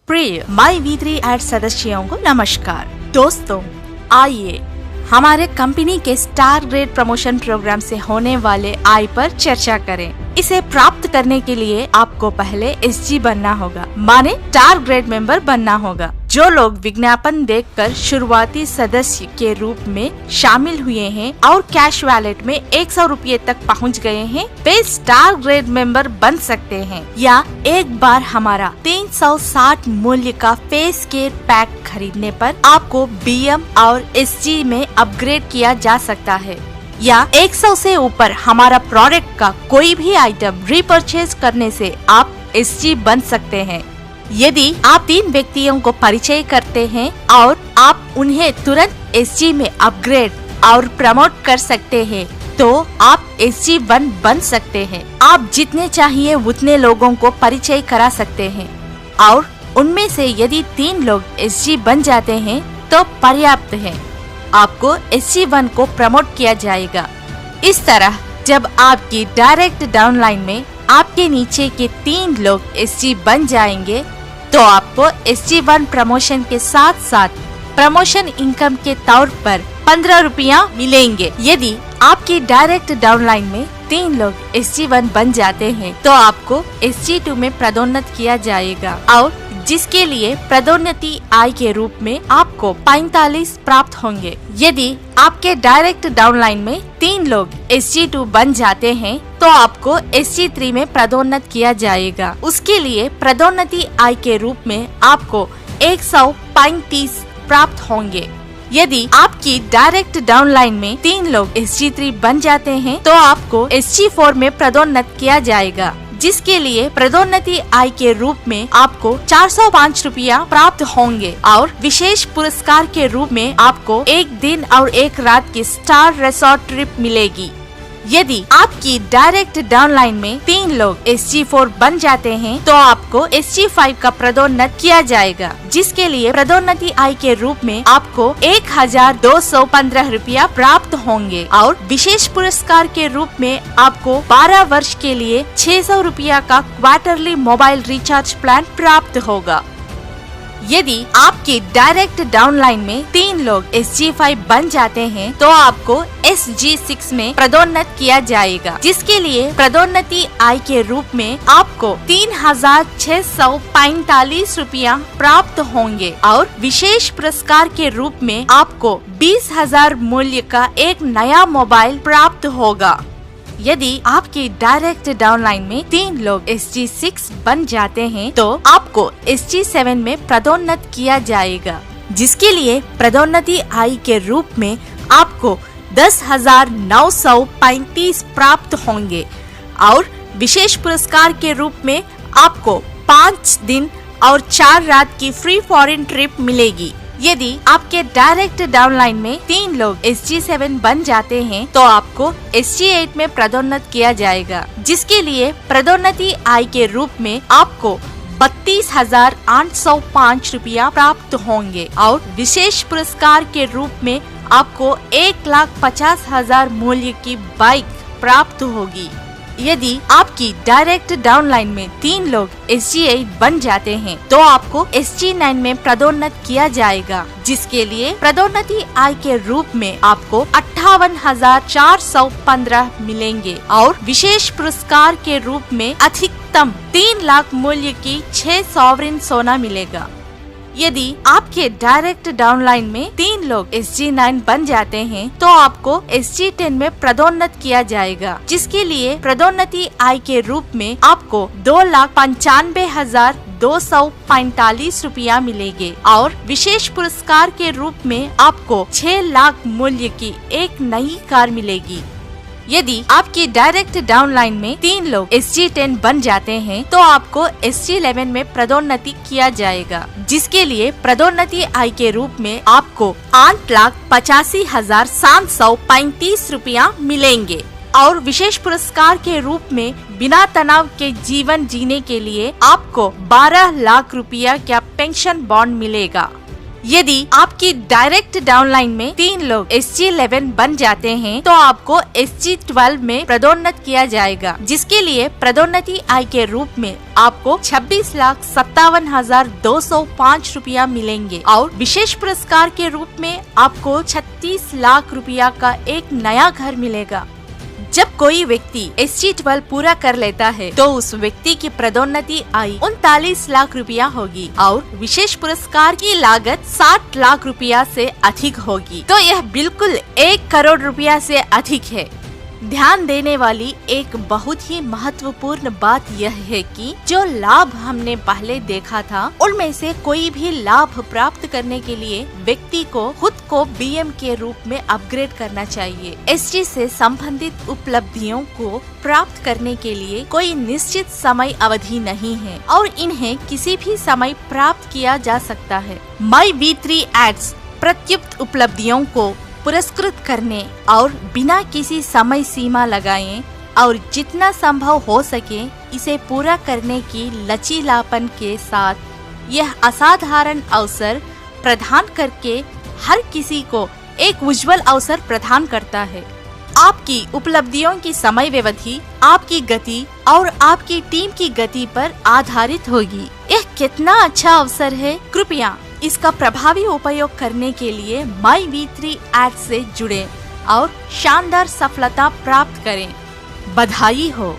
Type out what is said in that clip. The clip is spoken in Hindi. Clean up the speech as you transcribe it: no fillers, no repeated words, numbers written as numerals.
प्रिय माई वी3 ऐड सदस्यों को नमस्कार। दोस्तों, आइए हमारे कंपनी के स्टार ग्रेड प्रमोशन प्रोग्राम से होने वाले आय पर चर्चा करें। इसे प्राप्त करने के लिए आपको पहले एसजी बनना होगा, माने स्टार ग्रेड मेंबर बनना होगा। जो लोग विज्ञापन देखकर शुरुआती सदस्य के रूप में शामिल हुए हैं और कैश वॉलेट में 100 रुपये तक पहुंच गए हैं, वे स्टार ग्रेड मेंबर बन सकते हैं। या एक बार हमारा 360 मूल्य का फेस केयर पैक खरीदने पर आपको बीएम और एसजी में अपग्रेड किया जा सकता है। या 100 से ऊपर हमारा प्रोडक्ट का कोई भी आइटम रीपरचेज करने से आप एसजी बन सकते हैं। यदि आप 3 व्यक्तियों को परिचय करते हैं और आप उन्हें तुरंत एसजी में अपग्रेड और प्रमोट कर सकते हैं, तो आप SG1 बन सकते हैं। आप जितने चाहिए उतने लोगों को परिचय करा सकते हैं और उनमें से यदि 3 लोग SG बन जाते हैं तो पर्याप्त है। आपको SG1 को प्रमोट किया जाएगा। इस तरह जब आपकी डायरेक्ट डाउनलाइन में आपके नीचे के 3 लोग SG बन जाएंगे तो आपको SG1 प्रमोशन के साथ साथ प्रमोशन इनकम के तौर पर 15 रुपया मिलेंगे। यदि आपकी डायरेक्ट डाउनलाइन में 3 लोग SG1 बन जाते हैं तो आपको SG2 में पदोन्नत किया जाएगा और जिसके लिए पदोन्नति आय के रूप में आपको 45 प्राप्त होंगे। यदि आपके डायरेक्ट डाउनलाइन में 3 लोग SG2 बन जाते हैं तो आपको SG3 में पदोन्नत किया जाएगा। उसके लिए पदोन्नति आय के रूप में आपको 135 प्राप्त होंगे। यदि आपकी डायरेक्ट डाउनलाइन में 3 लोग SG3 बन जाते हैं तो आपको SG4 में पदोन्नत किया जाएगा, जिसके लिए पदोन्नति आय के रूप में आपको 405 रुपया प्राप्त होंगे और विशेष पुरस्कार के रूप में आपको 1 दिन और 1 रात की स्टार रिसोर्ट ट्रिप मिलेगी। यदि आपकी डायरेक्ट डाउनलाइन में 3 लोग SG4 बन जाते हैं तो आपको SG5 का पदोन्नत किया जाएगा, जिसके लिए पदोन्नति आय के रूप में आपको 1215 रुपया प्राप्त होंगे और विशेष पुरस्कार के रूप में आपको 12 वर्ष के लिए 600 रुपया का क्वार्टरली मोबाइल रिचार्ज प्लान प्राप्त होगा। यदि आपकी डायरेक्ट डाउनलाइन में 3 लोग SG5 बन जाते हैं तो आपको SG6 में पदोन्नत किया जाएगा, जिसके लिए पदोन्नति आय के रूप में आपको 3645 रुपया प्राप्त होंगे और विशेष पुरस्कार के रूप में आपको 20,000 मूल्य का एक नया मोबाइल प्राप्त होगा। यदि आपकी डायरेक्ट डाउनलाइन में 3 लोग SG6 बन जाते हैं तो आपको SG7 में पदोन्नत किया जाएगा, जिसके लिए पदोन्नति आय के रूप में आपको 10,935 प्राप्त होंगे और विशेष पुरस्कार के रूप में आपको 5 दिन और 4 रात की फ्री फॉरेन ट्रिप मिलेगी। यदि आपके डायरेक्ट डाउनलाइन में 3 लोग SG7 बन जाते हैं तो आपको SG8 में पदोन्नत किया जाएगा, जिसके लिए पदोन्नति आय के रूप में आपको 32,805 रुपया प्राप्त होंगे और विशेष पुरस्कार के रूप में आपको 1,50,000 मूल्य की बाइक प्राप्त होगी। यदि आपकी डायरेक्ट डाउनलाइन में 3 लोग SG8 बन जाते हैं तो आपको SG9 में पदोन्नत किया जाएगा, जिसके लिए पदोन्नति आय के रूप में आपको 58,415 मिलेंगे और विशेष पुरस्कार के रूप में अधिकतम 3 लाख मूल्य की 6 सॉवरेन सोना मिलेगा। यदि आपके डायरेक्ट डाउनलाइन में 3 लोग SG9 बन जाते हैं तो आपको SG10 में पदोन्नत किया जाएगा, जिसके लिए पदोन्नति आय के रूप में आपको 2,95,245 रुपया मिलेंगे और विशेष पुरस्कार के रूप में आपको 6 लाख मूल्य की एक नई कार मिलेगी। यदि आपकी डायरेक्ट डाउनलाइन में 3 लोग SG10 बन जाते हैं तो आपको SG11 में पदोन्नति किया जाएगा, जिसके लिए पदोन्नति आय के रूप में आपको 8,85,735 रुपया मिलेंगे और विशेष पुरस्कार के रूप में बिना तनाव के जीवन जीने के लिए आपको 12 लाख रुपया का पेंशन बॉन्ड मिलेगा। यदि आपकी डायरेक्ट डाउनलाइन में 3 लोग SG11 बन जाते हैं तो आपको SG12 में पदोन्नत किया जाएगा, जिसके लिए पदोन्नति आय के रूप में आपको 26,57,205 रुपया मिलेंगे और विशेष पुरस्कार के रूप में आपको 36 लाख रुपया का एक नया घर मिलेगा। जब कोई व्यक्ति SG12 पूरा कर लेता है तो उस व्यक्ति की पदोन्नति आय 39 लाख रुपया होगी और विशेष पुरस्कार की लागत 60 लाख रुपया से अधिक होगी। तो यह बिल्कुल 1 करोड़ रुपया से अधिक है। ध्यान देने वाली एक बहुत ही महत्वपूर्ण बात यह है कि जो लाभ हमने पहले देखा था उनमें से कोई भी लाभ प्राप्त करने के लिए व्यक्ति को खुद को BM के रूप में अपग्रेड करना चाहिए। SG से संबंधित उपलब्धियों को प्राप्त करने के लिए कोई निश्चित समय अवधि नहीं है और इन्हें किसी भी समय प्राप्त किया जा सकता है। myV3 एड्स प्रत्युक्त उपलब्धियों को पुरस्कृत करने और बिना किसी समय सीमा लगाए और जितना संभव हो सके इसे पूरा करने की लचीलापन के साथ यह असाधारण अवसर प्रदान करके हर किसी को एक उज्जवल अवसर प्रदान करता है। आपकी उपलब्धियों की समय व्यवधि आपकी गति और आपकी टीम की गति पर आधारित होगी। यह कितना अच्छा अवसर है। कृपया इसका प्रभावी उपयोग करने के लिए myV3 एड्स से जुड़े और शानदार सफलता प्राप्त करें। बधाई हो।